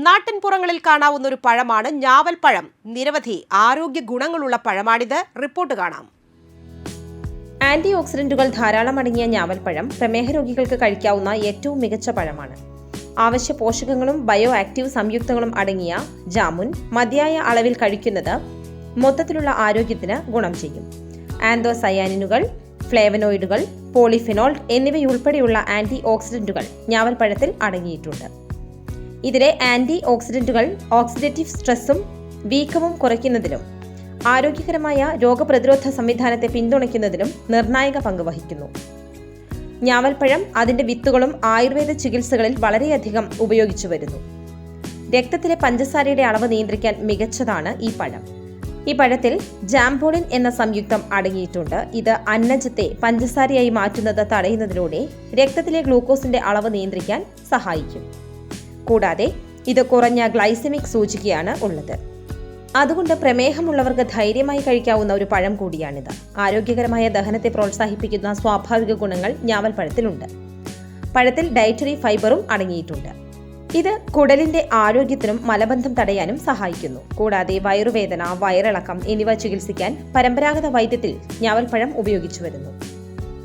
നാട്ടിൻപുറങ്ങളിൽ കാണാവുന്ന ഒരു പഴമാണ് ഞാവൽപ്പഴം. നിരവധി ആരോഗ്യ ഗുണങ്ങളുള്ള പഴമാണിത്. റിപ്പോർട്ട് കാണാം. ആന്റി ഓക്സിഡന്റുകൾ ധാരാളം അടങ്ങിയ ഞാവൽപ്പഴം പ്രമേഹ രോഗികൾക്ക് കഴിക്കാവുന്ന ഏറ്റവും മികച്ച പഴമാണ്. ആവശ്യ പോഷകങ്ങളും ബയോ ആക്റ്റീവ് സംയുക്തങ്ങളും അടങ്ങിയ ജാമുൻ മതിയായ അളവിൽ കഴിക്കുന്നത് മൊത്തത്തിലുള്ള ആരോഗ്യത്തിന് ഗുണം ചെയ്യും. ആന്തോസയാനിനുകൾ, ഫ്ലേവനോയിഡുകൾ, പോളിഫിനോൾ എന്നിവയുൾപ്പെടെയുള്ള ആന്റി ഓക്സിഡന്റുകൾ ഞാവൽപ്പഴത്തിൽ അടങ്ങിയിട്ടുണ്ട്. ഇതിലെ ആന്റി ഓക്സിഡന്റുകൾ ഓക്സിഡേറ്റീവ് സ്ട്രെസ്സും വീക്കവും കുറയ്ക്കുന്നതിലും ആരോഗ്യകരമായ രോഗപ്രതിരോധ സംവിധാനത്തെ പിന്തുണയ്ക്കുന്നതിലും നിർണായക പങ്ക് വഹിക്കുന്നു. ഞാവൽപ്പഴം അതിന്റെ വിത്തുകളും ആയുർവേദ ചികിത്സകളിൽ വളരെയധികം ഉപയോഗിച്ചു വരുന്നു. രക്തത്തിലെ പഞ്ചസാരയുടെ അളവ് നിയന്ത്രിക്കാൻ മികച്ചതാണ് ഈ പഴം. ഈ പഴത്തിൽ ജാംബോളിൻ എന്ന സംയുക്തം അടങ്ങിയിട്ടുണ്ട്. ഇത് അന്നജത്തെ പഞ്ചസാരയായി മാറ്റുന്നത് തടയുന്നതിലൂടെ രക്തത്തിലെ ഗ്ലൂക്കോസിന്റെ അളവ് നിയന്ത്രിക്കാൻ സഹായിക്കും. കൂടാതെ ഇത് കുറഞ്ഞ ഗ്ലൈസമിക് സൂചികയാണ് ഉള്ളത്. അതുകൊണ്ട് പ്രമേഹമുള്ളവർക്ക് ധൈര്യമായി കഴിക്കാവുന്ന ഒരു പഴം കൂടിയാണിത്. ആരോഗ്യകരമായ ദഹനത്തെ പ്രോത്സാഹിപ്പിക്കുന്ന സ്വാഭാവിക ഗുണങ്ങൾ ഞാവൽപ്പഴത്തിലുണ്ട്. പഴത്തിൽ ഡയറ്ററി ഫൈബറും അടങ്ങിയിട്ടുണ്ട്. ഇത് കുടലിന്റെ ആരോഗ്യത്തിനും മലബന്ധം തടയാനും സഹായിക്കുന്നു. കൂടാതെ വയറുവേദന, വയറിളക്കം എന്നിവ ചികിത്സിക്കാൻ പരമ്പരാഗത വൈദ്യത്തിൽ ഞാവൽപ്പഴം ഉപയോഗിച്ചു വരുന്നു.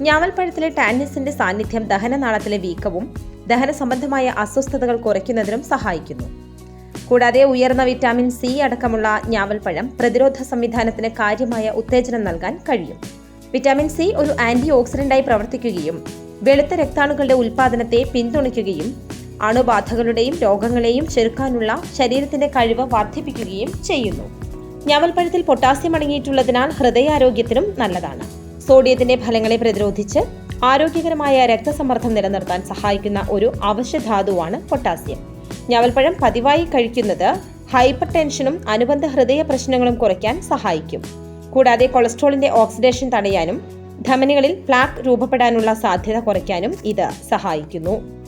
ഞാവൽപ്പഴത്തിലെ ടാനിസിന്റെ സാന്നിധ്യം ദഹനനാളത്തിലെ വീക്കവും ദഹന സംബന്ധമായ അസ്വസ്ഥതകൾ കുറയ്ക്കുന്നതിനും സഹായിക്കുന്നു. കൂടാതെ ഉയർന്ന വിറ്റാമിൻ സി അടക്കമുള്ള ഞാവൽപ്പഴം പ്രതിരോധ സംവിധാനത്തിന് കാര്യമായ ഉത്തേജനം നൽകാൻ കഴിയും. വിറ്റാമിൻ സി ഒരു ആന്റി ഓക്സിഡന്റായി പ്രവർത്തിക്കുകയും വെളുത്ത രക്താണുക്കളുടെ ഉൽപ്പാദനത്തെ പിന്തുണയ്ക്കുകയും അണുബാധകളുടെയും രോഗങ്ങളെയും ചെറുക്കാനുള്ള ശരീരത്തിന്റെ കഴിവ് വർദ്ധിപ്പിക്കുകയും ചെയ്യുന്നു. ഞാവൽപ്പഴത്തിൽ പൊട്ടാസ്യം അടങ്ങിയിട്ടുള്ളതിനാൽ ഹൃദയാരോഗ്യത്തിനും നല്ലതാണ്. സോഡിയത്തിന്റെ ഫലങ്ങളെ പ്രതിരോധിച്ച് ആരോഗ്യകരമായ രക്തസമ്മർദ്ദം നിലനിർത്താൻ സഹായിക്കുന്ന ഒരു അവശ്യധാതുവാണ് പൊട്ടാസ്യം. ഞാവൽപ്പഴം പതിവായി കഴിക്കുന്നത് ഹൈപ്പർ ടെൻഷനും അനുബന്ധ ഹൃദയ പ്രശ്നങ്ങളും കുറയ്ക്കാൻ സഹായിക്കും. കൂടാതെ കൊളസ്ട്രോളിന്റെ ഓക്സിഡേഷൻ തടയാനും ധമനികളിൽ പ്ലാക്ക് രൂപപ്പെടാനുള്ള സാധ്യത കുറയ്ക്കാനും ഇത് സഹായിക്കുന്നു.